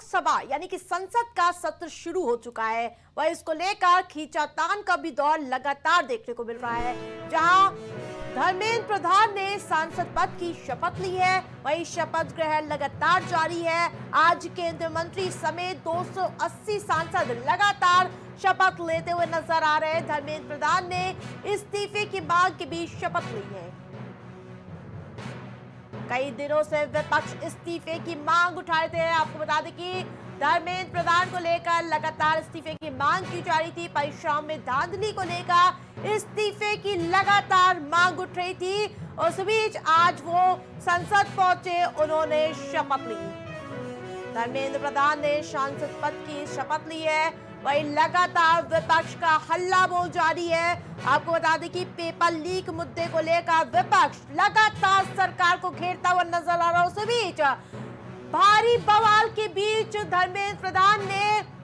लोकसभा यानी कि संसद का सत्र शुरू हो चुका है। वह इसको लेकर खींचातान का भी दौर लगातार देखने को मिल रहा है, जहां धर्मेंद्र प्रधान ने सांसद पद की शपथ ली है। वही शपथ ग्रहण लगातार जारी है। आज केंद्रीय मंत्री समेत 280 सांसद लगातार शपथ लेते हुए नजर आ रहे हैं। धर्मेंद्र प्रधान ने इस्तीफे की मांग के बीच शपथ ली है। कई दिनों से विपक्ष इस्तीफे की मांग उठाए थे। आपको बता दें कि धर्मेंद्र प्रधान को लेकर लगातार इस्तीफे की मांग की जा रही थी। परीक्षाओं में धांधली को लेकर इस्तीफे की लगातार मांग उठ रही थी। और इस बीच आज वो संसद पहुंचे, उन्होंने शपथ ली। धर्मेंद्र प्रधान ने सांसद पद की शपथ ली है। वही लगातार विपक्ष का हल्ला बोल जारी है। आपको बता दें कि पेपर लीक मुद्दे को लेकर विपक्ष लगातार सरकार को घेरता हुआ नजर आ रहा है। उस बीच भारी बवाल के बीच धर्मेंद्र प्रधान ने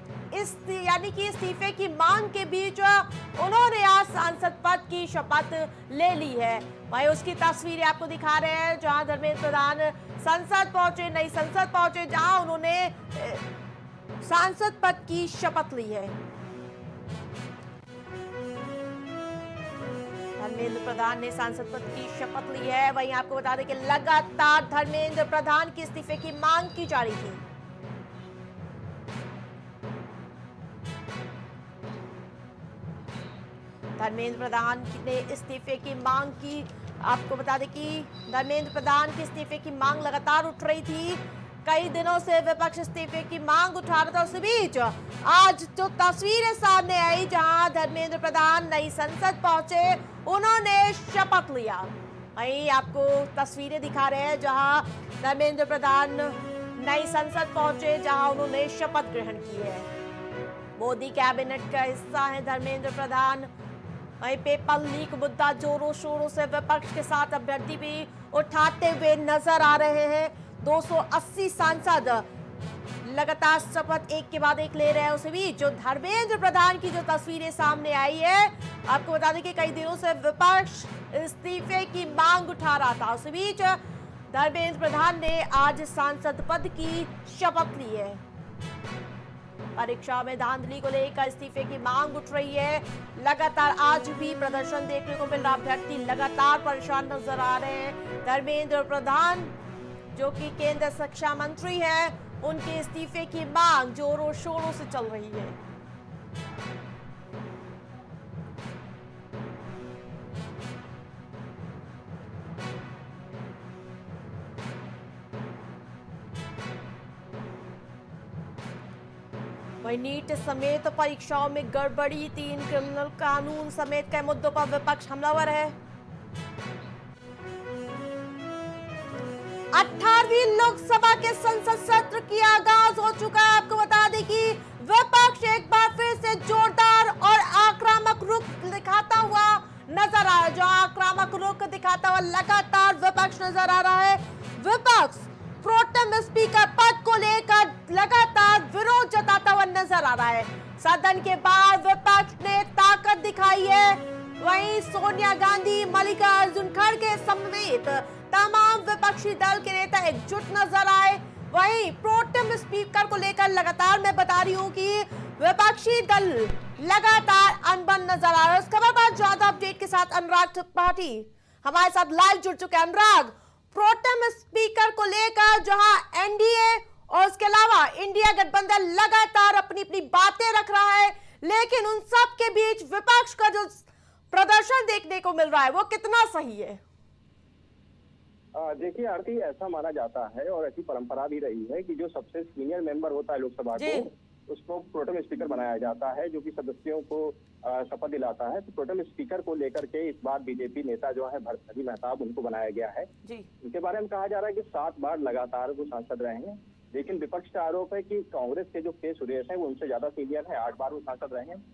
यानी कि इस्तीफे की मांग के बीच उन्होंने आज सांसद पद की शपथ ले ली है। वही उसकी तस्वीरें आपको दिखा रहे हैं, जहां धर्मेंद्र प्रधान संसद पहुंचे, नई संसद पहुंचे, जहां उन्होंने सांसद पद की शपथ ली है। धर्मेंद्र प्रधान ने सांसद पद की शपथ ली है। वहीं आपको बता दें कि लगातार धर्मेंद्र प्रधान के इस्तीफे की मांग की जा रही थी। धर्मेंद्र प्रधान ने इस्तीफे की मांग की। आपको बता दें कि धर्मेंद्र प्रधान के इस्तीफे की मांग लगातार उठ रही थी। कई दिनों से विपक्ष इस्तीफे की मांग उठा रहा था। उस बीच आज जो तस्वीरें सामने आई, जहां धर्मेंद्र प्रधान नई संसद पहुंचे, उन्होंने शपथ लिया। वहीं आपको तस्वीरें दिखा रहे हैं, जहां धर्मेंद्र प्रधान नई संसद पहुंचे, जहां उन्होंने शपथ ग्रहण की है। मोदी कैबिनेट का हिस्सा है धर्मेंद्र प्रधान। वहीं पेपर लीक मुद्दा जोरों शोरों से विपक्ष के साथ अभ्यर्थी भी उठाते हुए नजर आ रहे हैं। 280 सांसद लगातार शपथ एक के बाद एक ले रहे हैं। उस बीच जो धर्मेंद्र प्रधान की जो तस्वीरें सामने आई है, आपको बता दें कि कई दिनों से विपक्ष इस्तीफे की मांग उठा रहा था। उस बीच धर्मेंद्र प्रधान ने आज सांसद पद की शपथ ली है। परीक्षा में धांधली को लेकर इस्तीफे की मांग उठ रही है। लगातार आज भी प्रदर्शन देखने को मिल रहा। अभ्यर्थी लगातार परेशान नजर आ रहे हैं। धर्मेंद्र प्रधान जो कि केंद्रीय शिक्षा मंत्री हैं, उनके इस्तीफे की मांग जोरों शोरों से चल रही है। वहीं नीट समेत परीक्षाओं में गड़बड़ी, 3 क्रिमिनल कानून समेत कई मुद्दों पर विपक्ष हमलावर है। 18वीं लोकसभा के संसद सत्र की आगाज हो चुका है। आपको बता दें कि विपक्ष एक बार फिर से जोरदार और आक्रामक रुख दिखाता हुआ नजर आ रहा है। जो आक्रामक रुख दिखाता हुआ लगातार विपक्ष नजर आ रहा है। विपक्ष प्रोटेम स्पीकर पद को लेकर लगातार विरोध जताता हुआ नजर आ रहा है। सदन के बाहर विपक्ष ने ताकत दिखाई है। वहीं सोनिया गांधी, मल्लिकार्जुन खड़गे समेत तमाम विपक्षी दल के नेता एकजुट नजर आए। वहीं प्रोटेम स्पीकर को लेकर लगातार मैं बता रही हूं कि विपक्षी दल लगातार अनबन नजर आ रहा है। उस खबर पर ज्यादा अपडेट के साथ अनुराग त्रिपाठी हमारे साथ लाइव जुड़ चुके हैं। अनुराग, प्रोटेम स्पीकर को लेकर जहां एनडीए और उसके अलावा इंडिया गठबंधन लगातार अपनी अपनी बातें रख रहा है, लेकिन उन सब के बीच विपक्ष का जो प्रदर्शन देखने को मिल रहा है, वो कितना सही है? देखिए आरती, ऐसा माना जाता है और ऐसी परंपरा भी रही है कि जो सबसे सीनियर मेंबर होता है लोकसभा को, उसको प्रोटेम स्पीकर बनाया जाता है, जो कि सदस्यों को शपथ दिलाता है। तो प्रोटेम स्पीकर को लेकर के इस बार बीजेपी नेता जो है भर्तृहरि मेहताब, उनको बनाया गया है। उनके बारे में कहा जा रहा है कि 7 बार लगातार वो सांसद रहे हैं, लेकिन विपक्ष का आरोप है कि कांग्रेस के जो के सुरेश है वो उनसे ज्यादा सीनियर है, 8 बार वो सांसद रहे हैं।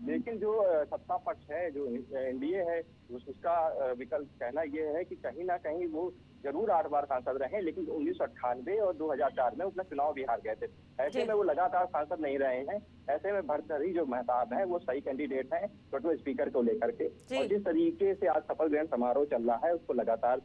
लेकिन जो सत्ता पक्ष है, जो एनडीए है, उसका विकल्प कहना यह है कि कहीं ना कहीं वो जरूर 8 बार सांसद रहे, लेकिन 1998 और 2004 में अपना चुनाव भी हार गए थे। ऐसे में वो लगातार सांसद नहीं रहे हैं। ऐसे में भर्तृहरि जो मेहताब है वो सही कैंडिडेट है प्रोटेम स्पीकर को लेकर के। और जिस तरीके से आज शपथ ग्रहण समारोह चल रहा है, उसको लगातार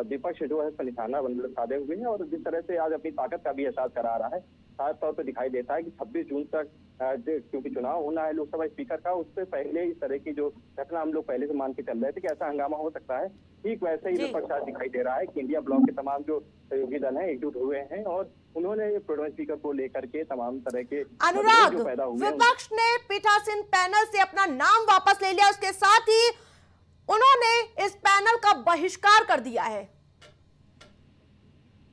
विपक्ष जो है निशाना साधे हुए हैं और जिस तरह से आज अपनी ताकत का भी एहसास करा रहा है। साफ तौर पर दिखाई देता है कि 26 जून तक क्योंकि चुनाव होना है लोकसभा स्पीकर का, उससे पहले इस तरह की जो घटना हम लोग पहले से मान के चल रहे थे कि ऐसा हंगामा हो सकता है, ठीक वैसे ही विपक्ष आज दिखाई दे रहा है कि इंडिया ब्लॉक के तमाम जो सहयोगी दल हैं एकजुट हुए हैं और उन्होंने प्रोटेम स्पीकर को लेकर के तमाम तरह के अनुराग, जो पैदा हुए विपक्ष ने पीठासीन पैनल से अपना नाम वापस ले लिया, उसके साथ ही उन्होंने इस पैनल का बहिष्कार कर दिया है।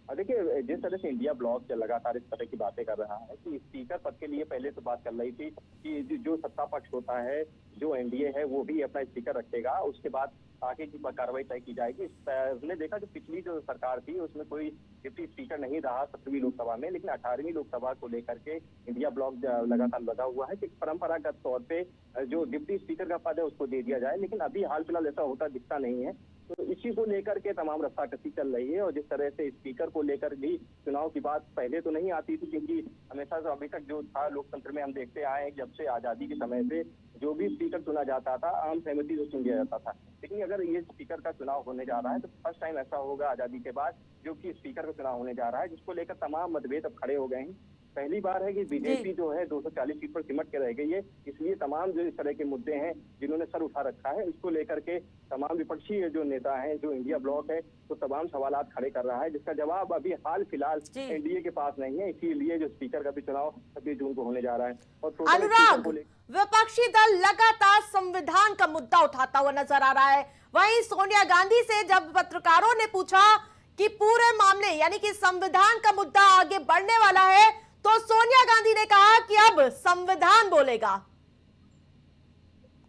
देखिए, जिस तरह से इंडिया ब्लॉक लगातार इस तरह की बातें कर रहा है कि स्पीकर पद के लिए पहले तो बात चल रही थी कि जो सत्ता पक्ष होता है, जो एनडीए है, वो भी अपना स्पीकर रखेगा, उसके बाद आगे की कार्रवाई तय की जाएगी। हमने देखा जो पिछली जो सरकार थी उसमें कोई डिप्टी स्पीकर नहीं रहा 17वीं लोकसभा में, लेकिन 18वीं लोकसभा को लेकर के इंडिया ब्लॉक लगातार लगा हुआ है कि परंपरागत तौर पे जो डिप्टी स्पीकर का पद है उसको दे दिया जाए, लेकिन अभी हाल फिलहाल ऐसा होता दिखता नहीं है। तो इसी को लेकर के तमाम रस्साकसी चल रही है और जिस तरह से स्पीकर को लेकर भी चुनाव की बात पहले तो नहीं आती थी, क्योंकि हमेशा से अभी तक जो था लोकतंत्र में हम देखते आए हैं जब से आजादी के समय से जो भी स्पीकर चुना जाता था आम सहमति से चुन लिया जाता था। लेकिन अगर ये स्पीकर का चुनाव होने जा रहा है तो फर्स्ट टाइम ऐसा होगा आजादी के बाद जो कि स्पीकर का चुनाव होने जा रहा है, जिसको लेकर तमाम मतभेद अब खड़े हो गए हैं। पहली बार है कि बीजेपी जो है 240 सीट पर सिमट के रह गई है, इसलिए तमाम जो इस तरह के मुद्दे हैं जिन्होंने सर उठा रखा है, इसको लेकर के तमाम विपक्षी जो नेता हैं, जो इंडिया ब्लॉक है, तो तमाम सवालात खड़े कर रहा है, जिसका जवाब अभी हाल फिलहाल एनडीए के पास नहीं है। इसीलिए जो स्पीकर का भी चुनाव 26 जून को होने जा रहा है। और अनुराग, विपक्षी दल लगातार संविधान का मुद्दा उठाता हुआ नजर आ रहा है। वहीं सोनिया गांधी से जब पत्रकारों ने पूछा कि पूरे मामले यानी कि संविधान का मुद्दा आगे बढ़ने वाला है, तो सोनिया गांधी ने कहा कि अब संविधान बोलेगा।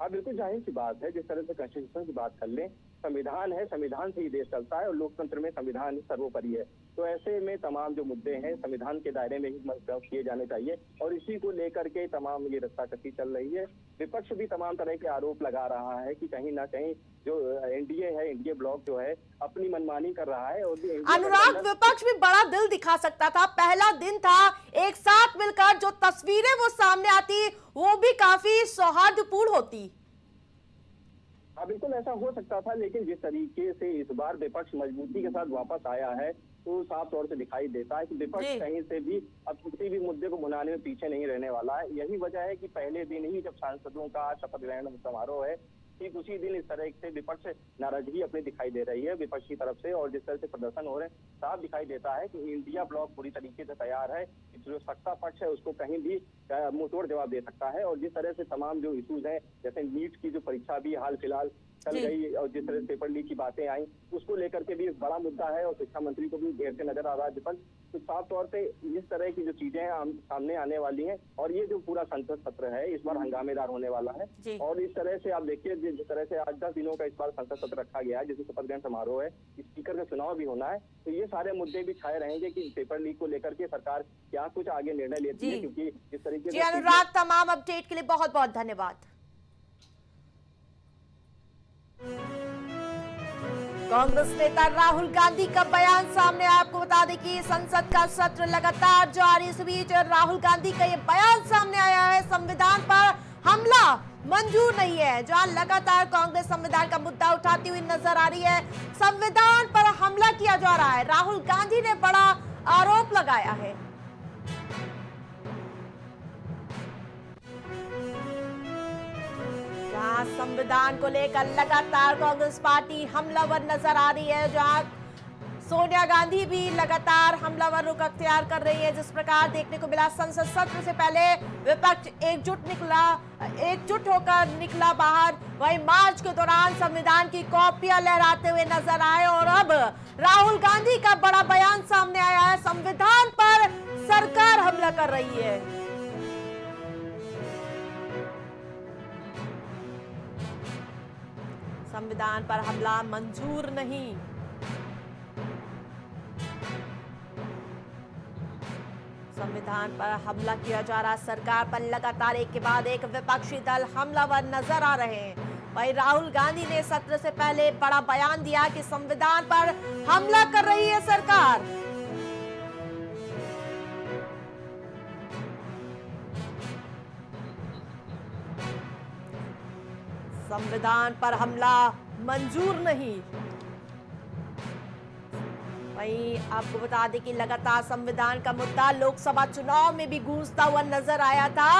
हाँ, बिल्कुल जाहिर सी बात है, जिस तरह से कॉन्स्टिट्यूशन की बात कर लें, संविधान है, संविधान से ही देश चलता है और लोकतंत्र में संविधान सर्वोपरि है। तो ऐसे में तमाम जो मुद्दे हैं संविधान के दायरे में ही किए जाने चाहिए और इसी को लेकर के तमाम ये रस्साकसी चल रही है। विपक्ष भी तमाम तरह के आरोप लगा रहा है कि कहीं ना कहीं जो एनडीए है, एनडीए ब्लॉक जो है अपनी मनमानी कर रहा है। और अनुराग, विपक्ष भी बड़ा दिल दिखा सकता था, पहला दिन था, एक साथ मिलकर जो तस्वीरें वो सामने आती वो भी काफी सौहार्दपूर्ण होती। हाँ, बिल्कुल ऐसा हो सकता था, लेकिन जिस तरीके से इस बार विपक्ष मजबूती के साथ वापस आया है तो साफ तौर से दिखाई देता है कि विपक्ष कहीं से भी अब किसी भी मुद्दे को भुनाने में पीछे नहीं रहने वाला है। यही वजह है कि पहले दिन ही जब सांसदों का शपथ ग्रहण समारोह है, ठीक उसी दिन इस तरह से विपक्ष नाराजगी अपनी दिखाई दे रही है विपक्ष की तरफ से, और जिस तरह से प्रदर्शन हो रहे हैं साफ दिखाई देता है कि इंडिया ब्लॉक पूरी तरीके से तैयार है, जो सत्ता पक्ष है उसको कहीं भी मुंहतोड़ जवाब दे सकता है। और जिस तरह से तमाम जो इशूज हैं, जैसे नीट की जो परीक्षा भी हाल फिलहाल चल गई और जिस तरह से पेपर लीक की बातें आई, उसको लेकर के भी एक बड़ा मुद्दा है और शिक्षा मंत्री को भी घेरते नजर आ रहा है विपक्ष। तो साफ तौर पे इस तरह की जो चीजें हैं सामने आने वाली हैं और ये जो पूरा संसद सत्र है इस बार हंगामेदार होने वाला है। और इस तरह से आप देखिए जिस तरह से आज 10 दिनों का इस बार संसद सत्र रखा गया है, जिसमें शपथ ग्रहण समारोह है, स्पीकर का चुनाव भी होना है, तो ये सारे मुद्दे भी छाए रहेंगे कि पेपर लीक को लेकर के सरकार क्या कुछ आगे निर्णय लेती है। क्योंकि इस तरीके से अनुराग, तमाम अपडेट के लिए बहुत बहुत धन्यवाद। कांग्रेस नेता राहुल गांधी का बयान सामने आया। आपको बता दें कि संसद का सत्र लगातार जारी, इस बीच राहुल गांधी का ये बयान सामने आया है, संविधान पर हमला मंजूर नहीं है। जहां लगातार कांग्रेस संविधान का मुद्दा उठाती हुई नजर आ रही है, संविधान पर हमला किया जा रहा है, राहुल गांधी ने बड़ा आरोप लगाया है। जहां संविधान को लेकर लगातार कांग्रेस पार्टी हमलावर नजर आ रही है, जहां सोनिया गांधी भी लगातार हमलावर रुख अख्तियार कर रही है। जिस प्रकार देखने को मिला संसद सत्र से पहले विपक्ष एकजुट होकर निकला बाहर, वहीं मार्च के दौरान संविधान की कॉपियां लहराते हुए नजर आए और अब राहुल गांधी का बड़ा बयान सामने आया है, संविधान पर सरकार हमला कर रही है। संविधान पर हमला मंजूर नहीं। संविधान पर हमला किया जा रहा, सरकार पर लगातार एक के बाद एक विपक्षी दल हमलावर नजर आ रहे हैं। वहीं राहुल गांधी ने सत्र से पहले बड़ा बयान दिया कि संविधान पर हमला कर रही है सरकार। संविधान पर हमला मंजूर नहीं। वहीं आपको बता दें कि लगातार संविधान का मुद्दा लोकसभा चुनाव में भी गूंजता हुआ नजर आया था।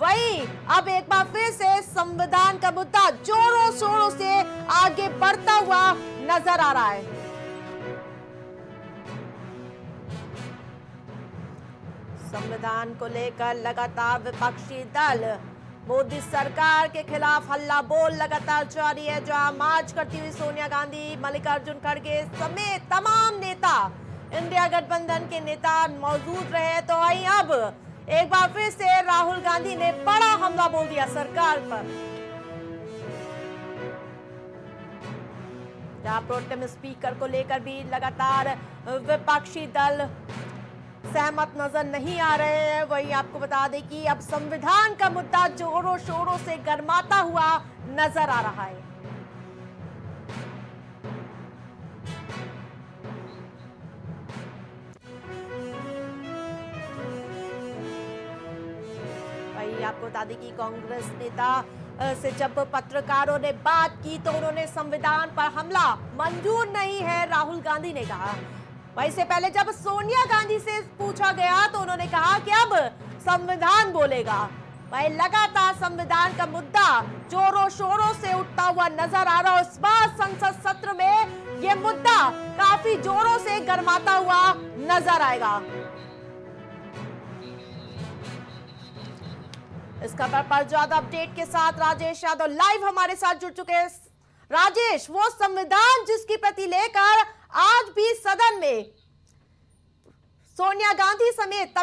वहीं अब एक बार फिर से संविधान का मुद्दा जोरों शोरों से आगे बढ़ता हुआ नजर आ रहा है। संविधान को लेकर लगातार विपक्षी दल मोदी सरकार के खिलाफ हल्ला बोल लगातार जारी है, जहां मार्च करती हुई सोनिया गांधी, मल्लिकार्जुन खड़गे समेत तमाम नेता, इंडिया गठबंधन के नेता मौजूद रहे। तो वहीं अब एक बार फिर से राहुल गांधी ने बड़ा हमला बोल दिया सरकार पर, जहां प्रोटेम स्पीकर को लेकर भी लगातार विपक्षी दल सहमत नजर नहीं आ रहे हैं। वहीं आपको बता दें कि अब संविधान का मुद्दा जोरों शोरों से गरमाता हुआ नजर आ रहा है। वहीं आपको बता दें कि कांग्रेस नेता से जब पत्रकारों ने बात की तो उन्होंने संविधान पर हमला मंजूर नहीं है, राहुल गांधी ने कहा। वहीं से पहले जब सोनिया गांधी से पूछा गया तो उन्होंने कहा कि अब संविधान बोलेगा। वहीं लगातार संविधान का मुद्दा जोरों शोरों से उठता हुआ नजर आ रहा है। इस बार संसद सत्र में यह मुद्दा काफी जोरों से गरमाता हुआ नजर आएगा। इस खबर पर ज्यादा अपडेट के साथ राजेश यादव लाइव हमारे साथ जुड़ चुके हैं। राजेश, वो संविधान जिसकी प्रति लेकर आज भी सदन में सोनिया गांधी समेत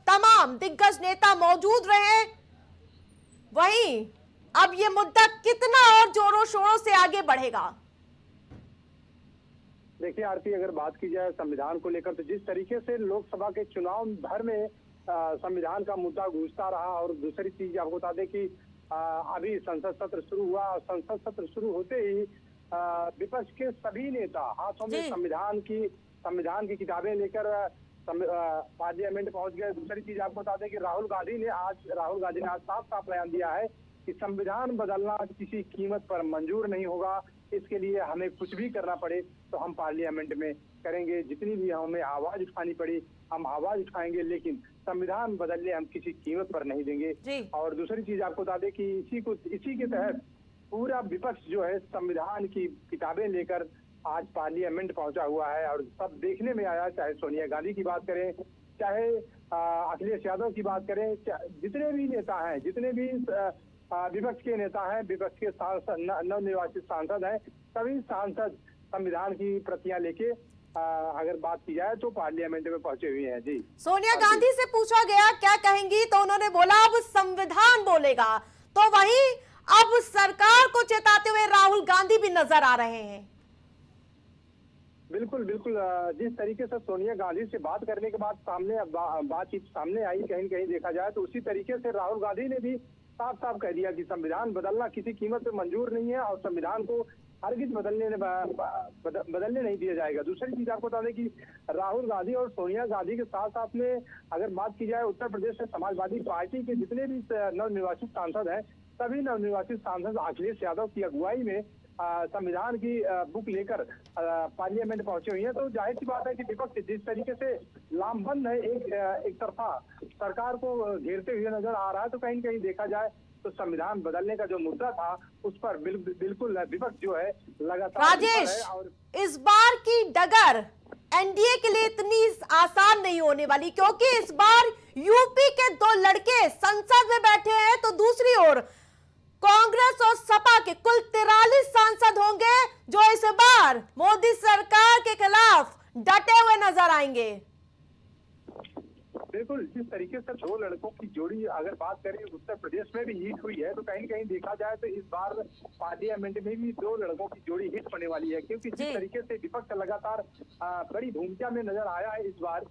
तमाम दिग्गज नेता मौजूद रहे, वहीं अब ये मुद्दा कितना और जोरों शोरों से आगे बढ़ेगा? देखिए आरती, अगर बात की जाए संविधान को लेकर तो जिस तरीके से लोकसभा के चुनाव भर में संविधान का मुद्दा गूंजता रहा, और दूसरी चीज आपको बता दें कि अभी संसद सत्र शुरू हुआ और संसद सत्र शुरू होते ही विपक्ष के सभी नेता हाथों में संविधान की किताबें लेकर पार्लियामेंट पहुंच गए। दूसरी चीज आपको बता दें कि राहुल गांधी ने आज साफ साफ बयान दिया है कि संविधान बदलना किसी कीमत पर मंजूर नहीं होगा। इसके लिए हमें कुछ भी करना पड़े तो हम पार्लियामेंट में करेंगे, जितनी भी हमें आवाज उठानी पड़ी हम आवाज उठाएंगे, लेकिन संविधान बदलने हम किसी कीमत पर नहीं देंगे। और दूसरी चीज आपको बता दें कि इसी के तहत पूरा विपक्ष जो है संविधान की किताबें लेकर आज पार्लियामेंट पहुंचा हुआ है। और सब देखने में आया, चाहे सोनिया गांधी की बात करें, चाहे अखिलेश यादव की बात करें, जितने भी नेता हैं, जितने भी विपक्ष के नेता हैं, विपक्ष के सांसद, नवनिर्वाचित सांसद हैं, सभी सांसद संविधान की प्रतियां लेके अगर बात की जाए तो पार्लियामेंट में पहुंचे हुए हैं। जी, सोनिया गांधी से पूछा गया क्या कहेंगी तो उन्होंने बोला अब संविधान बोलेगा। तो वहीं अब सरकार को चेताते हुए राहुल गांधी भी नजर आ रहे हैं। बिल्कुल बिल्कुल, जिस तरीके से सोनिया गांधी से बात करने के बाद बातचीत सामने आई, कहीं कहीं देखा जाए तो उसी तरीके से राहुल गांधी ने भी साफ साफ कह दिया कि संविधान बदलना किसी कीमत पे मंजूर नहीं है और संविधान को हरगिज बदलने नहीं दिया जाएगा। दूसरी चीज आपको बता दें कि राहुल गांधी और सोनिया गांधी के साथ साथ में अगर बात की जाए उत्तर प्रदेश में समाजवादी पार्टी के जितने भी नवनिर्वाचित सांसद हैं, सभी नवनिर्वाचित सांसद अखिलेश यादव की अगुवाई में संविधान की बुक लेकर पार्लियामेंट पहुंचे हुए हैं। तो जाहिर सी बात है कि विपक्ष जिस तरीके से लामबंद है, एक तरफा सरकार को घेरते हुए नजर आ रहा है, तो कहीं कहीं देखा जाए तो संविधान बदलने का जो मुद्दा था उस पर बिल्कुल विपक्ष जो है लगातार। राजेश, इस बार की डगर एनडीए के लिए इतनी आसान नहीं होने वाली, क्योंकि इस बार यूपी के दो लड़के संसद में बैठे हैं, तो दूसरी ओर कांग्रेस और सपा के कुल 43 सांसद होंगे जो इस बार मोदी सरकार के खिलाफ डटे हुए नजर आएंगे। बिल्कुल, जिस तरीके से दो लड़कों की जोड़ी अगर बात करें उत्तर प्रदेश में भी हिट हुई है, तो कहीं कहीं देखा जाए तो इस बार पार्लियामेंट में भी दो लड़कों की जोड़ी हिट होने वाली है, क्योंकि जिस तरीके से विपक्ष लगातार बड़ी भूमिका में नजर आया है, इस बार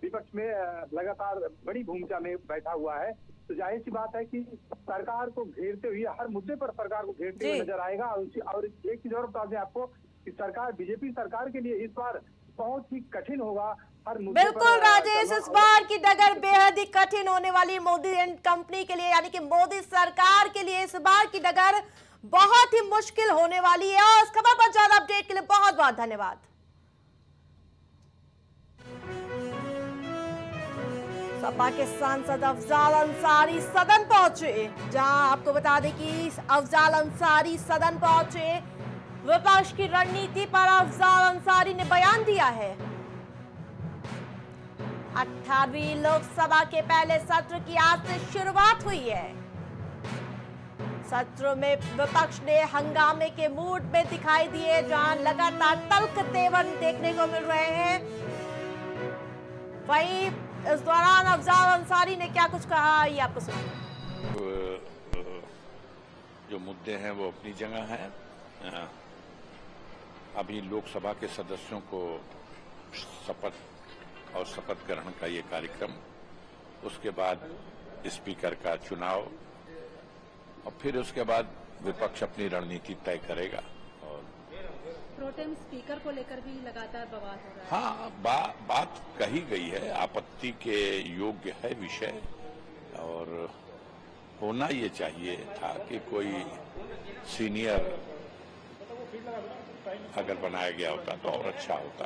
विपक्ष में लगातार बड़ी भूमिका में बैठा हुआ है। तो जाहिर सी बात है कि सरकार को घेरते हुए, हर मुद्दे पर सरकार को घेरते हुए नजर आएगा। और एक चीज और बता दें आपको कि सरकार, बीजेपी सरकार के लिए इस बार बहुत ही कठिन होगा हर मुद्दे पर। बिल्कुल राजेश, इस बार की डगर बेहद ही कठिन होने वाली मोदी एंड कंपनी के लिए, यानी कि मोदी सरकार के लिए इस बार की डगर बहुत ही मुश्किल होने वाली है। और इस खबर पर ज्यादा अपडेट के लिए बहुत बहुत धन्यवाद। सपा के सांसद अफजाल अंसारी सदन पहुंचे, जहां आपको बता दें कि अफजाल अंसारी सदन पहुंचे। विपक्ष की रणनीति पर अफजाल अंसारी ने बयान दिया है। 18वीं लोकसभा के पहले सत्र की आज से शुरुआत हुई है। सत्र में विपक्ष ने हंगामे के मूड में दिखाई दिए, जहां लगातार तल्ख तेवर देखने को मिल रहे हैं। वहीं इस दौरान अफजाल अंसारी ने क्या कुछ कहा, ये आपको सुनाते। जो मुद्दे हैं वो अपनी जगह हैं। अभी लोकसभा के सदस्यों को शपथ और शपथ ग्रहण का ये कार्यक्रम, उसके बाद स्पीकर का चुनाव और फिर उसके बाद विपक्ष अपनी रणनीति तय करेगा। और प्रोटेम स्पीकर को लेकर भी लगातार बवाल हो रहा है। हाँ, बात कही गई है, आपत्ति के योग्य है विषय, और होना ये चाहिए था कि कोई सीनियर अगर बनाया गया होता तो और अच्छा होता।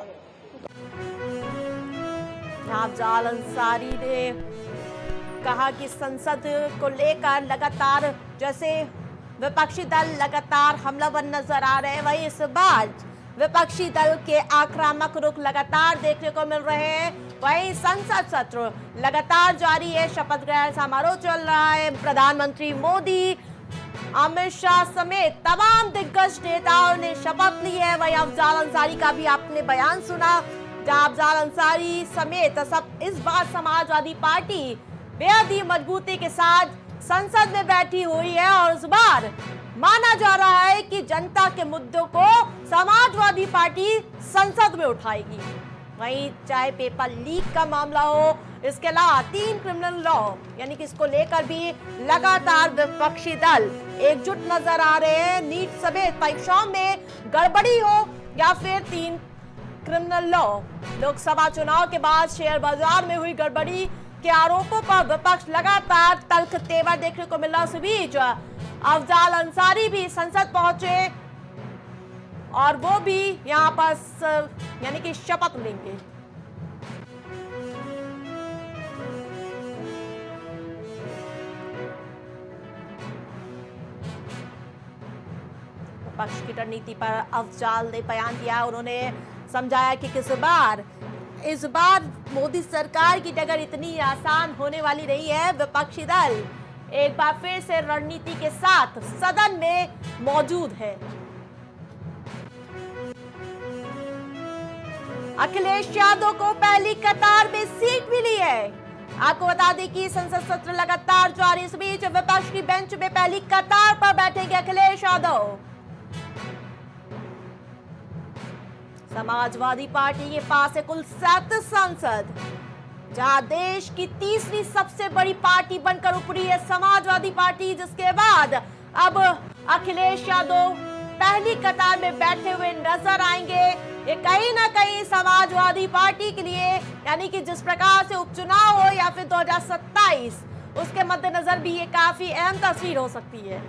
अफजाल अंसारी ने कहा कि संसद को लेकर लगातार जैसे विपक्षी दल लगातार हमलावर नजर आ रहे हैं, वहीं इस बार विपक्षी दल के आक्रामक रुख लगातार देखने को मिल रहे हैं। वहीं संसद सत्र लगातार जारी है, शपथ ग्रहण समारोह चल रहा है। प्रधानमंत्री मोदी, अमित शाह समेत तमाम दिग्गज नेताओं ने शपथ ली है। वहीं अफजाल अंसारी का भी आपने बयान सुना, जहां अफजाल अंसारी समेत सब इस बार समाजवादी पार्टी बेहद ही मजबूती के साथ संसद में बैठी हुई है और इस बार माना जा रहा है कि जनता के मुद्दों को समाजवादी पार्टी संसद में उठाएगी। वहीं चाहे पेपर लीक का मामला हो, इसके अलावा 3 क्रिमिनल लॉ यानी कि इसको लेकर भी लगातार विपक्षी दल एकजुट नजर आ रहे हैं। नीट समेत परीक्षाओं में गड़बड़ी हो या फिर 3 क्रिमिनल लॉ, लोकसभा चुनाव के बाद शेयर बाजार में हुई गड़बड़ी के आरोपों पर विपक्ष लगातार तल्ख तेवर देखने को मिला। इस बीच अफजाल अंसारी भी संसद पहुंचे और वो भी यहां पर यानी कि शपथ लेंगे। विपक्ष की रणनीति पर अफजाल ने बयान दिया। उन्होंने समझाया कि इस बार मोदी सरकार की डगर इतनी आसान होने वाली नहीं है। विपक्षी दल एक बार फिर से रणनीति के साथ सदन में मौजूद है। अखिलेश यादव को पहली कतार में सीट मिली है। आपको बता दें कि संसद सत्र लगातार जारी, इस बीच विपक्ष की बेंच में पहली कतार पर बैठेंगे अखिलेश यादव। समाजवादी पार्टी के पास है कुल 37 सांसद, जहां देश की तीसरी सबसे बड़ी पार्टी बनकर उभरी है समाजवादी पार्टी, जिसके बाद अब अखिलेश यादव पहली कतार में बैठे हुए नजर आएंगे। ये कहीं ना कहीं समाजवादी पार्टी के लिए यानी कि जिस प्रकार से उपचुनाव हो या फिर 2027 उसके मद्देनजर भी ये काफी अहम तस्वीर हो सकती है।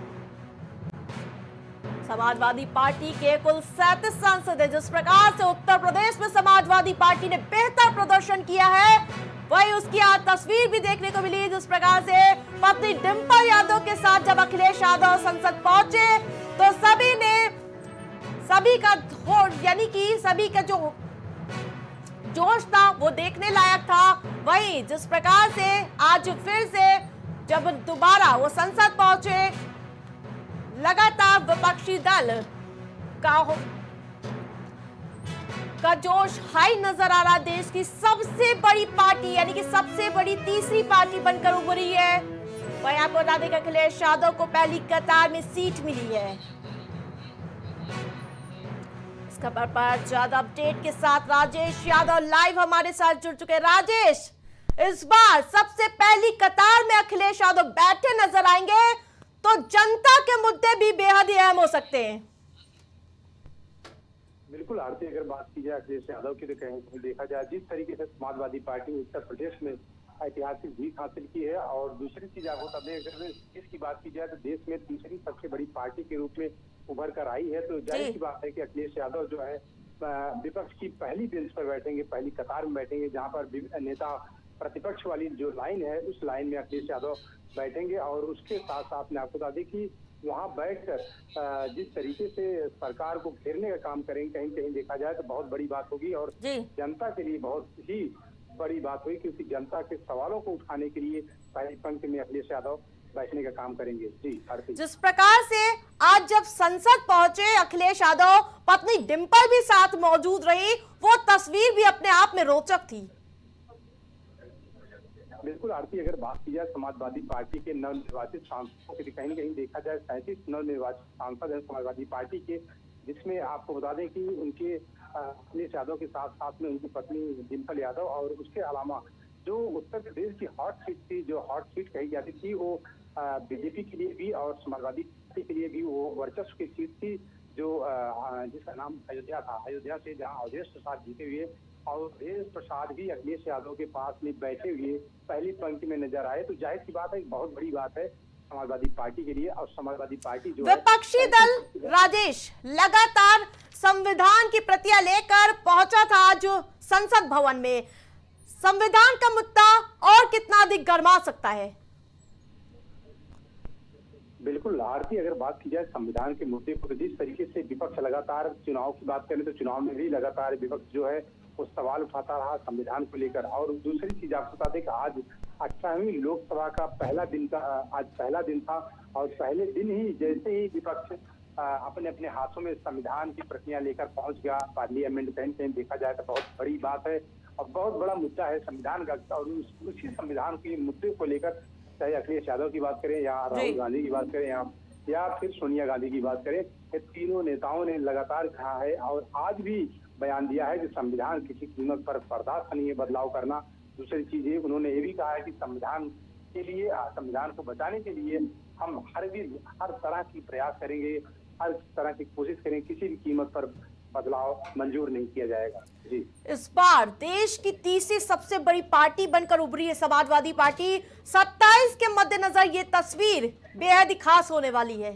समाजवादी पार्टी के कुल 37 सांसद है। जिस प्रकार से उत्तर प्रदेश में समाजवादी पार्टी ने बेहतर प्रदर्शन किया है, वही उसकी आज तस्वीर भी देखने को मिली। जिस प्रकार से पत्नी डिंपल यादव के साथ जब अखिलेश यादव संसद पहुंचे तो सभी का जो जोश था वो देखने लायक था। वही जिस प्रकार से आज फिर से जब दोबारा वो संसद पहुंचे, लगातार विपक्षी दल का जोश हाई नजर आ रहा। देश की सबसे बड़ी पार्टी यानी कि सबसे बड़ी तीसरी पार्टी बनकर उभरी है। वहीं आपको बता दें कि अखिलेश यादव को पहली कतार में सीट मिली है। इस खबर पर ज्यादा अपडेट के साथ राजेश यादव लाइव हमारे साथ जुड़ चुके हैं। राजेश, इस बार सबसे पहली कतार में अखिलेश यादव बैठे नजर आएंगे तो जनता के मुद्दे भी बेहद ही अहम हो सकते हैं। बिल्कुल आरती, अगर बात की जाए अखिलेश यादव की तो कहीं देखा जाए जिस तरीके से समाजवादी पार्टी उत्तर प्रदेश में ऐतिहासिक जीत हासिल की है, और दूसरी चीज आपको तब अगर इसकी बात की जाए तो देश में तीसरी सबसे बड़ी पार्टी के रूप में उभर कर आई है, तो जाहिर सी बात है कि अखिलेश यादव जो है विपक्ष की पहली बेंच पर बैठेंगे, पहली कतार में बैठेंगे, जहां पर नेता प्रतिपक्ष वाली जो लाइन है उस लाइन में अखिलेश यादव बैठेंगे। और उसके साथ साथ मैं आपको बता दें कि वहां बैठकर जिस तरीके से सरकार को घेरने का काम करेंगे, कहीं कहीं देखा जाए तो बहुत बड़ी बात होगी और जनता के लिए बहुत ही बड़ी बात हुई, क्योंकि जनता के सवालों को उठाने के लिए पहली पंक्ति में अखिलेश यादव बैठने का काम करेंगे। जी आरती। जिस प्रकार से आज जब संसद पहुंचे अखिलेश यादव, पत्नी डिंपल भी साथ मौजूद रही, वो तस्वीर भी अपने आप में रोचक थी। बिल्कुल आरती, अगर बात की जाए समाजवादी पार्टी के नवनिर्वाचित सांसदों की, कहीं न कहीं देखा जाए 37 नवनिर्वाचित सांसद हैं समाजवादी पार्टी के, जिसमें आपको बता दें कि उनके अखिलेश यादव के साथ साथ में उनकी पत्नी डिंपल यादव, और उसके अलावा जो उत्तर प्रदेश की हॉट सीट थी, जो हॉट सीट कही जाती थी, वो बीजेपी के लिए भी और समाजवादी पार्टी के लिए भी वो वर्चस्व की सीट थी, जो जिसका नाम अयोध्या था। अयोध्या से जहाँ अवधेश प्रसाद जीते हुए, और अवधेश प्रसाद भी अखिलेश यादव के पास में बैठे हुए पहली पंक्ति में नजर आए, तो जाहिर सी बात है, बहुत बड़ी बात है समाजवादी पार्टी के लिए। और समाजवादी पार्टी जो विपक्षी दल राजेश लगातार संविधान की प्रतियां लेकर पहुंचा था जो संसद भवन में, संविधान का मुद्दा और कितना अधिक गर्मा सकता है? बिल्कुल आरती, अगर बात की जाए संविधान के मुद्दे पर, तो जिस तरीके से विपक्ष लगातार, चुनाव की बात करें तो चुनाव में भी लगातार विपक्ष जो है वो सवाल उठाता रहा संविधान को लेकर। और दूसरी चीज आपको बता दें कि आज 18वीं लोकसभा का पहला दिन था, और पहले दिन ही जैसे ही विपक्ष अपने अपने हाथों में संविधान की प्रतियां लेकर पहुंच गया पार्लियामेंट, कहीं देखा जाए तो बहुत बड़ी बात है और बहुत बड़ा मुद्दा है संविधान का। और उसी संविधान के मुद्दे को लेकर चाहे अखिलेश यादव की बात करें या राहुल गांधी की बात करें या फिर सोनिया गांधी की बात करें, ये तीनों नेताओं ने लगातार कहा है और आज भी बयान दिया है कि संविधान किसी कीमत पर बर्दाश्त नहीं है बदलाव करना। दूसरी चीज ये उन्होंने ये भी कहा है कि संविधान के लिए, संविधान को बचाने के लिए हम हर तरह की प्रयास करेंगे, हर तरह की कोशिश करेंगे, किसी भी कीमत पर बदलाव मंजूर नहीं किया जाएगा। जी, इस बार देश की तीसरी सबसे बड़ी पार्टी बनकर उभरी है समाजवादी पार्टी। 27 के मद्देनजर ये तस्वीर बेहद ही खास होने वाली है।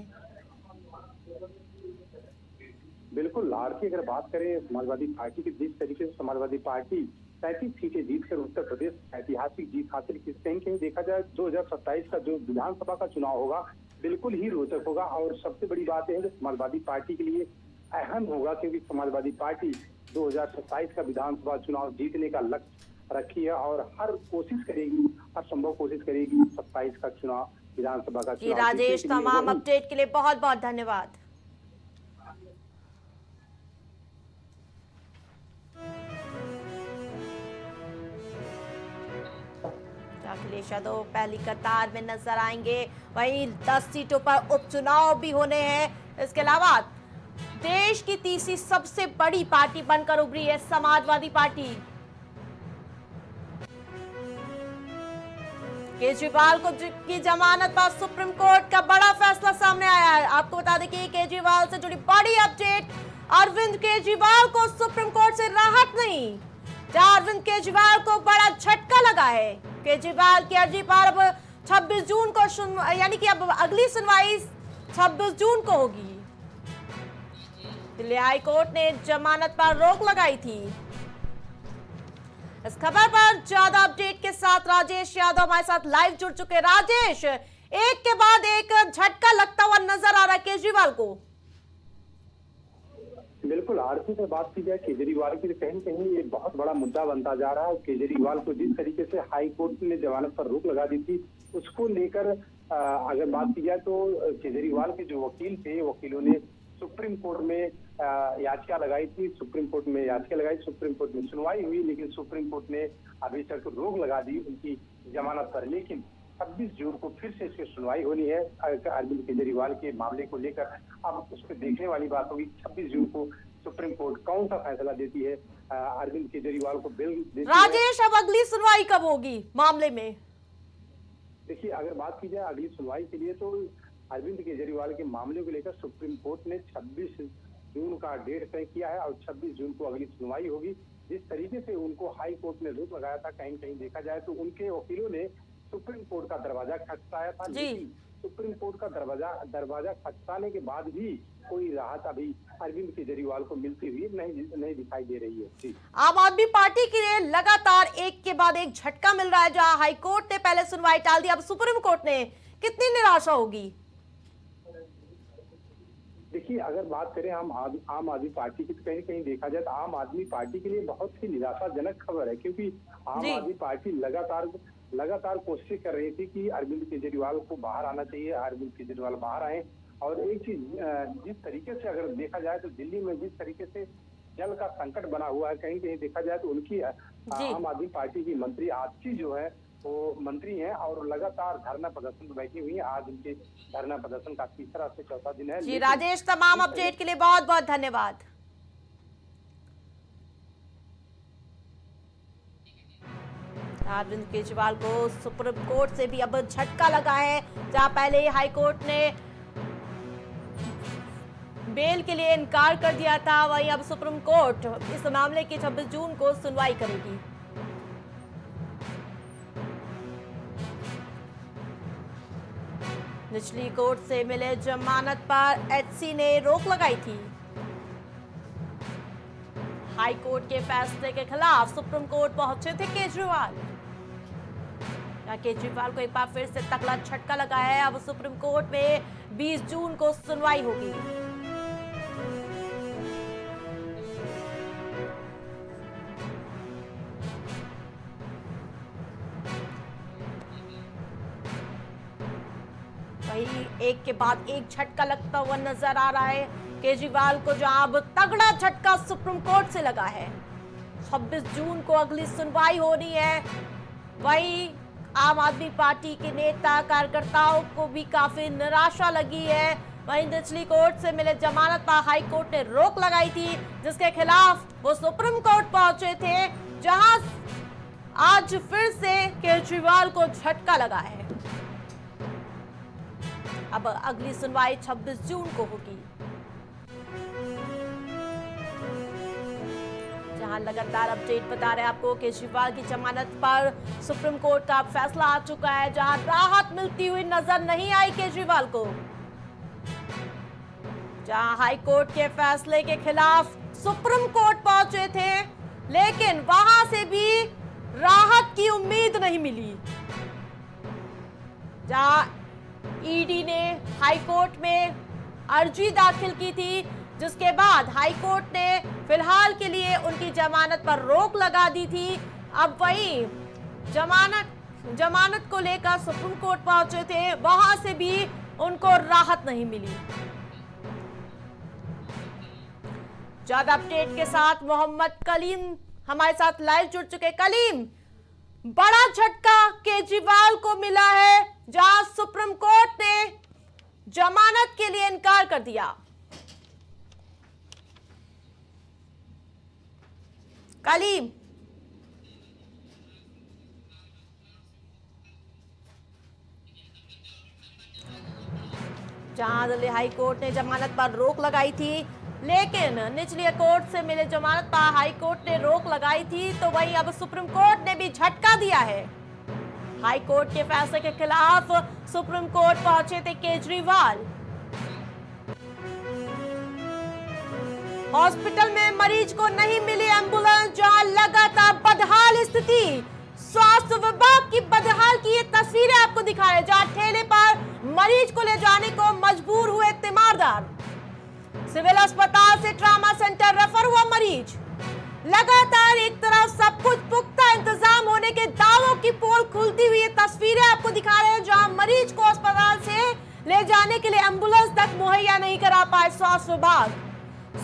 बिल्कुल आरती, अगर बात करें समाजवादी पार्टी की, जिस तरीके से समाजवादी पार्टी 37 सीटें जीतकर उत्तर प्रदेश ऐतिहासिक जीत हासिल की, कहीं देखा जाए 2027 का जो विधानसभा का चुनाव होगा बिल्कुल ही रोचक होगा। और सबसे बड़ी बात है समाजवादी पार्टी के लिए अहम होगा, क्योंकि समाजवादी पार्टी 2027 का विधानसभा चुनाव जीतने का लक्ष्य रखी है और हर कोशिश करेगी, हर संभव कोशिश करेगी 27 का चुनाव, विधानसभा का चुनाव। राजेश, तमाम अपडेट के लिए बहुत बहुत धन्यवाद। अखिलेश यादव पहली कतार में नजर आएंगे, वहीं 10 सीटों पर उपचुनाव भी होने हैं। इसके अलावा देश की तीसरी सबसे बड़ी पार्टी बनकर उभरी है समाजवादी पार्टी। केजरीवाल को की जमानत पर सुप्रीम कोर्ट का बड़ा फैसला सामने आया है। आपको बता दें कि केजरीवाल से जुड़ी बड़ी अपडेट, अरविंद केजरीवाल को सुप्रीम कोर्ट से राहत नहीं, जहां अरविंद केजरीवाल को बड़ा झटका लगा है। केजरीवाल की अर्जी पर अब 26 जून को यानी कि अब अगली सुनवाई 26 जून को होगी। दिल्ली हाई कोर्ट ने जमानत पर रोक लगाई थी। इस खबर पर ज्यादा अपडेट के साथ राजेश यादव हमारे साथ लाइव जुड़ चुके। राजेश, एक के बाद एक झटका लगता हुआ नजर आ रहा है केजरीवाल को। बिल्कुल आरती से बात की जाए केजरीवाल की, कहीं कहीं ये बहुत बड़ा मुद्दा बनता जा रहा है। केजरीवाल को जिस तरीके से हाई कोर्ट ने जमानत पर रोक लगा दी थी, उसको लेकर अगर बात की जाए तो केजरीवाल के जो वकील थे, वकीलों ने सुप्रीम कोर्ट में याचिका लगाई थी, सुप्रीम कोर्ट में सुनवाई हुई, लेकिन सुप्रीम कोर्ट ने अभी तक रोक लगा दी उनकी जमानत पर। लेकिन 26 जून को फिर से इसकी सुनवाई होनी है अरविंद केजरीवाल के मामले को लेकर। अब उस पर देखने वाली बात होगी 26 जून को सुप्रीम कोर्ट कौन सा फैसला देती है, अरविंद केजरीवाल को बेल देती है। राजेश, अब अगली सुनवाई कब होगी मामले में? देखिए, अगर बात की जाए अगली सुनवाई के लिए, तो अरविंद केजरीवाल के मामले को लेकर सुप्रीम कोर्ट ने 26 जून का डेट तय किया है और 26 जून को अगली सुनवाई होगी। जिस तरीके से उनको हाई कोर्ट ने रोक लगाया था, कहीं देखा जाए तो उनके वकीलों ने सुप्रीम कोर्ट का दरवाजा खटखटाया था, लेकिन सुप्रीम कोर्ट का दरवाजा खटखटाने के बाद भी कोई राहत अभी अरविंद केजरीवाल को मिलती हुई नहीं दिखाई दे रही है। जी। आम आदमी पार्टी के लिए लगातार एक के बाद एक झटका मिल रहा है। जहां हाईकोर्ट ने पहले सुनवाई टाल दी, अब सुप्रीम कोर्ट ने, कितनी निराशा होगी? देखिए, अगर बात करें आम आदमी पार्टी की, तो कहीं कहीं देखा जाए तो आम आदमी पार्टी के लिए बहुत ही निराशाजनक खबर है, क्योंकि आम आदमी पार्टी लगातार कोशिश कर रही थी कि अरविंद केजरीवाल को बाहर आना चाहिए, अरविंद केजरीवाल बाहर आए। और एक चीज, जिस तरीके से अगर देखा जाए तो दिल्ली में जिस तरीके से जल का संकट बना हुआ है, कहीं कहीं देखा जाए तो उनकी आम आदमी पार्टी की मंत्री आपसी जो है वो मंत्री हैं और लगातार धरना प्रदर्शन में बैठी हुई है। आज उनके धरना प्रदर्शन का तीसरा से चौथा दिन है। जी राजेश, तमाम अपडेट के लिए बहुत बहुत धन्यवाद। अरविंद केजरीवाल को सुप्रीम कोर्ट से भी अब झटका लगा है। जहां पहले हाई कोर्ट ने बेल के लिए इनकार कर दिया था, वहीं अब सुप्रीम कोर्ट इस मामले की 26 जून को सुनवाई करेगी। निचली कोर्ट से मिले जमानत पर एचसी ने रोक लगाई थी। हाई कोर्ट के फैसले के खिलाफ सुप्रीम कोर्ट पहुंचे थे केजरीवाल। केजरीवाल को एक बार फिर से तगड़ा झटका लगा है। अब सुप्रीम कोर्ट में 20 जून को सुनवाई होगी। वही एक के बाद एक झटका लगता हुआ नजर आ रहा है केजरीवाल को, जहां अब तगड़ा झटका सुप्रीम कोर्ट से लगा है। 26 जून को अगली सुनवाई होनी है। वही आम आदमी पार्टी के नेता कार्यकर्ताओं को भी काफी निराशा लगी है। वहीं निचली कोर्ट से मिले जमानत पर हाई कोर्ट ने रोक लगाई थी, जिसके खिलाफ वो सुप्रीम कोर्ट पहुंचे थे, जहां आज फिर से केजरीवाल को झटका लगा है। अब अगली सुनवाई 26 जून को होगी। जहां लगातार अपडेट बता रहे हैं आपको, केजरीवाल की जमानत पर सुप्रीम कोर्ट का फैसला आ चुका है, जहां राहत मिलती हुई नजर नहीं आई केजरीवाल को। जहां हाई कोर्ट के फैसले के खिलाफ सुप्रीम कोर्ट पहुंचे थे, लेकिन वहां से भी राहत की उम्मीद नहीं मिली। जहां ईडी ने हाई कोर्ट में अर्जी दाखिल की थी, जिसके बाद हाई कोर्ट ने फिलहाल के लिए उनकी जमानत पर रोक लगा दी थी। अब वही जमानत को लेकर सुप्रीम कोर्ट पहुंचे थे, वहां से भी उनको राहत नहीं मिली। ज्यादा अपडेट के साथ मोहम्मद कलीम हमारे साथ लाइव जुड़ चुके। कलीम, बड़ा झटका केजरीवाल को मिला है, जहां सुप्रीम कोर्ट ने जमानत के लिए इनकार कर दिया। कलीम, जहां दिल्ली हाई कोर्ट ने जमानत पर रोक लगाई थी, लेकिन निचली कोर्ट से मिले जमानत पर हाई कोर्ट ने रोक लगाई थी, तो वहीं अब सुप्रीम कोर्ट ने भी झटका दिया है। हाई कोर्ट के फैसले के खिलाफ सुप्रीम कोर्ट पहुंचे थे केजरीवाल। हॉस्पिटल में मरीज को नहीं मिली एम्बुलेंस, जहां लगातार बदहाल स्थिति। स्वास्थ्य विभाग की बदहाल की ये तस्वीरें आपको दिखा रहे, जहां ठेले पर मरीज को ले जाने को मजबूर हुए तीमारदार। सिविल अस्पताल से ट्रॉमा सेंटर रेफर हुआ मरीज। लगातार एक तरफ सब कुछ पुख्ता इंतजाम होने के दावों की पोल खुलती हुई तस्वीरें आपको दिखा रहे हैं, जहां मरीज को अस्पताल से ले जाने के लिए एम्बुलेंस तक मुहैया नहीं करा पाए स्वास्थ्य विभाग।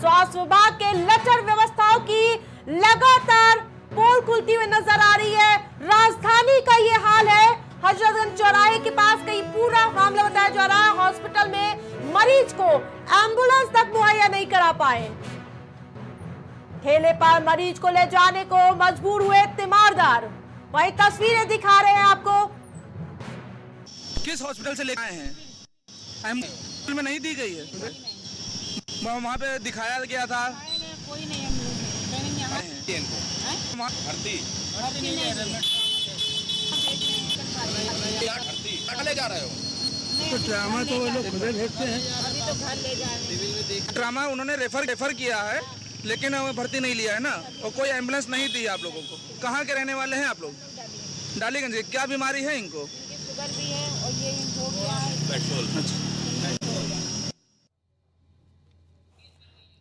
स्वास्थ्य विभाग के लचर व्यवस्थाओं की लगातार पोल खुलती हुई नजर आ रही है। राजधानी का ये हाल है। हजरतगंज चौराहे के पास कहीं पूरा मामला बताया जा रहा है। हॉस्पिटल में मरीज को एम्बुलेंस तक मुहैया नहीं करा पाए। ठेले पर मरीज को ले जाने को मजबूर हुए तीमारदार। वही तस्वीरें दिखा रहे हैं आपको। किस हॉस्पिटल से लेकर आए हैं? एम्बुलेंस में नहीं दी गई है। वहाँ पे दिखाया गया था, कोई नहीं ले जा रहे हो तो ड्रामा तो वो लोग खुले भेजते हैं। ट्रामा उन्होंने रेफर किया है, लेकिन भर्ती नहीं लिया है ना, और कोई एम्बुलेंस नहीं दी आप लोगों को। कहाँ के रहने वाले हैं आप लोग? डालीगंज के। क्या बीमारी है इनको? शुगर भी है और ये हो गया है।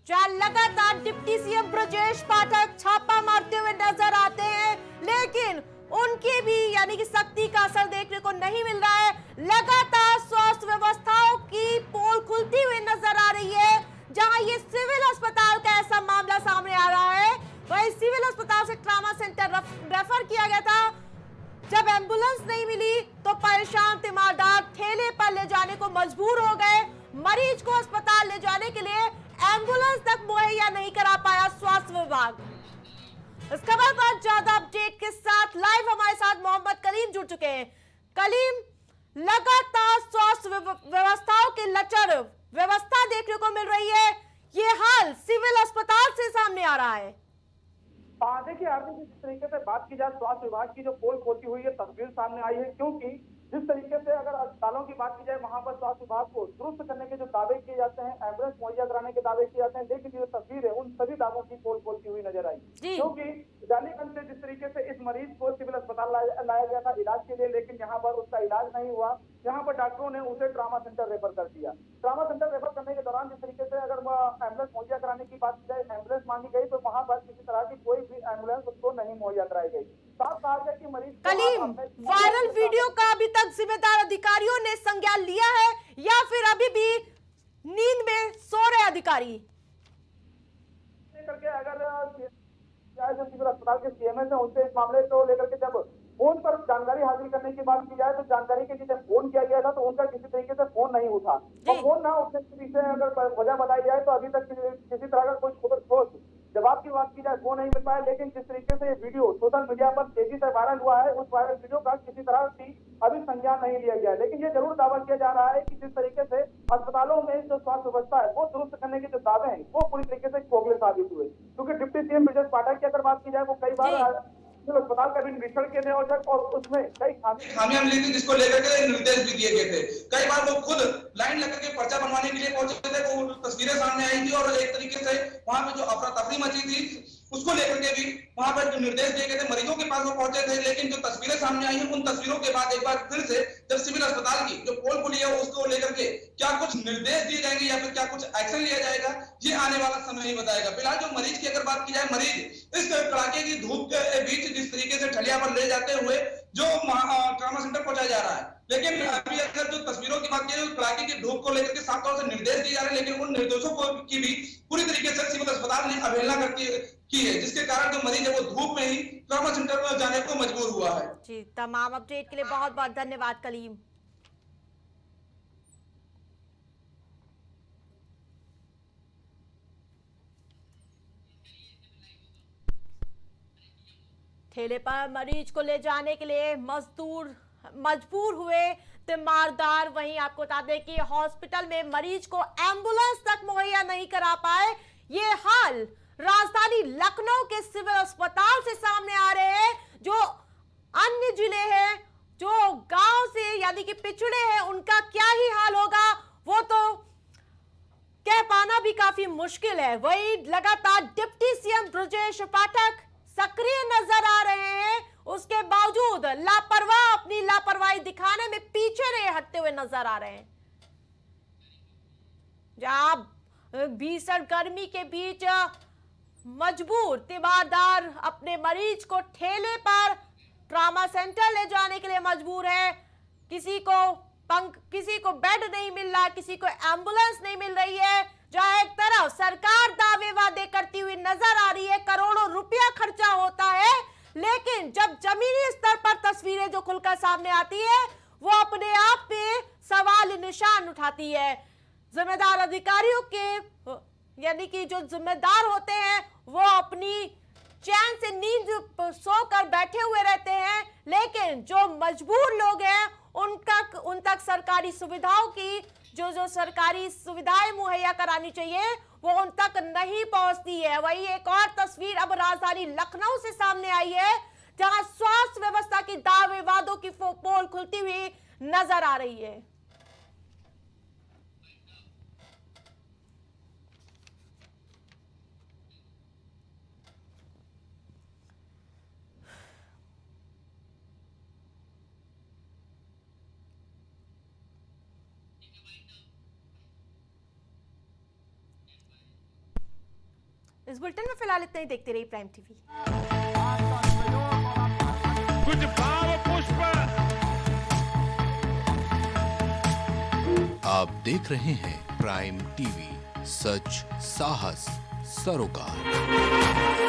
जहां लगातार डिप्टी सीएम ब्रजेश पाठक छापा मारते हुए नजर आते हैं, लेकिन उनकी भी यानी कि सख्ती का असर देखने को नहीं मिल रहा है। लगातार स्वास्थ्य व्यवस्थाओं की पोल खुलती हुई नजर आ रही है। जहां ये सिविल अस्पताल का ऐसा मामला सामने आ रहा है, वही सिविल अस्पताल से ट्रामा सेंटर रेफर किया गया था। जब एम्बुलेंस नहीं मिली तो परेशान तीमारदार ठेले पर ले जाने को मजबूर हो गए। मरीज को अस्पताल ले जाने के लिए एम्बुलेंस तक मुहैया नहीं करा पाया स्वास्थ्य विभाग। इस खबर पर ज्यादा अपडेट के साथ लाइव हमारे साथ मोहम्मद कलीम जुड़ चुके हैं। कलीम, लगातार स्वास्थ्य व्यवस्थाओं के लचर व्यवस्था देखने को मिल रही है, ये हाल सिविल अस्पताल से सामने आ रहा है। देखिए, आपने जिस तरीके से बात की जाए स्वास्थ्य विभाग की जो पोल खोलती हुई है तस्वीर सामने आई है, क्योंकि जिस तरीके से अगर अस्पतालों की बात की जाए वहां पर स्वास्थ्य विभाग को दुरुस्त करने के जो दावे किए जाते हैं, एम्बुलेंस मुहैया कराने के दावे किए जाते हैं, लेकिन जो तस्वीर है उन सभी दावों की पोल खोलती हुई नजर आई। क्योंकि डालीगंज से जिस तरीके से इस मरीज को सिविल अस्पताल लाया गया था इलाज के लिए, लेकिन यहाँ पर उसका इलाज नहीं हुआ। यहाँ पर डॉक्टरों ने उसे ट्रामा सेंटर रेफर कर दिया। ट्रामा सेंटर रेफर करने के दौरान जिस तरीके से अगर एम्बुलेंस मुहैया कराने की बात की जाए, एम्बुलेंस मांगी गई तो वहां पर किसी तरह की कोई भी एम्बुलेंस उसको नहीं मुहैया कराई गई। साफ कहा गया कि मरीज कलीम, वायरल वीडियो का अभी तक जिम्मेदार अधिकारियों ने संज्ञान लिया है या फिर अभी भी नींद में सो रहे अधिकारी? करके अगर जो सिविल अस्पताल के सीएमएस है उनसे इस मामले को लेकर के जब फोन पर जानकारी हासिल करने की बात की जाए तो जानकारी के लिए जब फोन किया गया था तो उनका किसी तरीके से फोन नहीं उठा, और फोन ना उठने के पीछे अगर वजह बताई जाए तो अभी तक किसी तरह का कोई ठोस जवाब की बात की जाए वो नहीं मिल पाया। लेकिन जिस तरीके से ये वीडियो सोशल मीडिया पर तेजी से वायरल हुआ है, उस वायरल वीडियो का किसी तरह की अभी संज्ञान नहीं लिया गया। लेकिन ये जरूर दावा किया जा रहा है कि जिस तरीके से अस्पतालों में जो स्वास्थ्य व्यवस्था है वो दुरुस्त करने के जो दावे हैं वो पूरी तरीके से खोखले साबित हुए। क्योंकि डिप्टी सीएम ब्रजेश पाठक की अगर बात की जाए वो कई बार अस्पताल का भी निरीक्षण किए और उसमें कई खामियां मिली थी, जिसको लेकर के निर्देश भी दिए गए थे। कई बार वो खुद लाइन लगा के पर्चा बनवाने के लिए पहुंचे थे, वो तस्वीरें सामने आई थी और एक तरीके से वहां पे जो अफरा तफरी मची थी उसको लेकर के भी वहां पर जो निर्देश दिए गए थे मरीजों के पास वो पहुंचे थे। लेकिन जो तस्वीरें सामने आई हैं उन तस्वीरों के बाद एक बार फिर से जब सिविल अस्पताल की जो पोल खुली है उसको लेकर के क्या कुछ निर्देश दिए जाएंगे या फिर क्या कुछ एक्शन लिया जाएगा, ये आने वाला समय ही बताएगा। फिलहाल जो मरीज की अगर बात की जाए, मरीज इस कड़ाके की धूप के बीच जिस तरीके से ठलिया पर ले जाते हुए जो ट्रामा सेंटर पहुंचाया जा रहा है, लेकिन अभी अगर जो तस्वीरों की बात की कड़ाके की धूप को लेकर के साफ तौर से निर्देश दिए जा रहे हैं, लेकिन उन निर्देशों को की भी पूरी तरीके से सिविल अस्पताल ने अवहेलना की है, जिसके कारण जो मरीज है वो धूप में ही ट्रामा सेंटर में जाने को मजबूर हुआ है। जी, तमाम अपडेट के लिए बहुत बहुत धन्यवाद कलीम। ठेले पर मरीज को ले जाने के लिए मजबूर हुए तीमारदार। वहीं आपको बता दें कि हॉस्पिटल में मरीज को एम्बुलेंस तक मुहैया नहीं करा पाए। ये हाल राजधानी लखनऊ के सिविल अस्पताल से सामने आ रहे हैं। जो अन्य जिले हैं, जो गांव से यानी कि पिछड़े हैं, उनका क्या ही हाल होगा वो तो कह पाना भी काफी मुश्किल है। वही लगातार डिप्टी सीएम ब्रजेश पाठक सक्रिय नजर आ रहे हैं, उसके बावजूद अपनी लापरवाही दिखाने में पीछे नहीं हटते हुए नजर आ रहे हैं। जहां भीषण गर्मी के बीच मजबूर तीमारदार अपने मरीज को ठेले पर ट्रामा सेंटर ले जाने के लिए मजबूर है। किसी को बेड नहीं मिल रहा, किसी को एम्बुलेंस नहीं मिल रही है। जहां एक तरफ सरकार दावे वादे करती हुई नजर आ रही है, करोड़ों रुपया खर्चा होता है, लेकिन जब जमीनी स्तर पर तस्वीरें जो खुलकर सामने आती है वो अपने आप पे सवाल निशान उठाती है। जिम्मेदार अधिकारियों के यानी कि जो जिम्मेदार होते हैं वो अपनी चैन से नींद सोकर बैठे हुए रहते हैं, लेकिन जो मजबूर लोग हैं उन तक सरकारी सुविधाओं की जो सरकारी सुविधाएं मुहैया करानी चाहिए वो उन तक नहीं पहुंचती है। वही एक और तस्वीर अब राजधानी लखनऊ से सामने आई है, जहां स्वास्थ्य व्यवस्था की दावे वादों की पोल खुलती हुई नजर आ रही है। इस बुलेटिन में फिलहाल इतना ही। देखते रहिए प्राइम टीवी। कुछ भाव पुष्प। आप देख रहे हैं प्राइम टीवी, सच साहस सरोकार।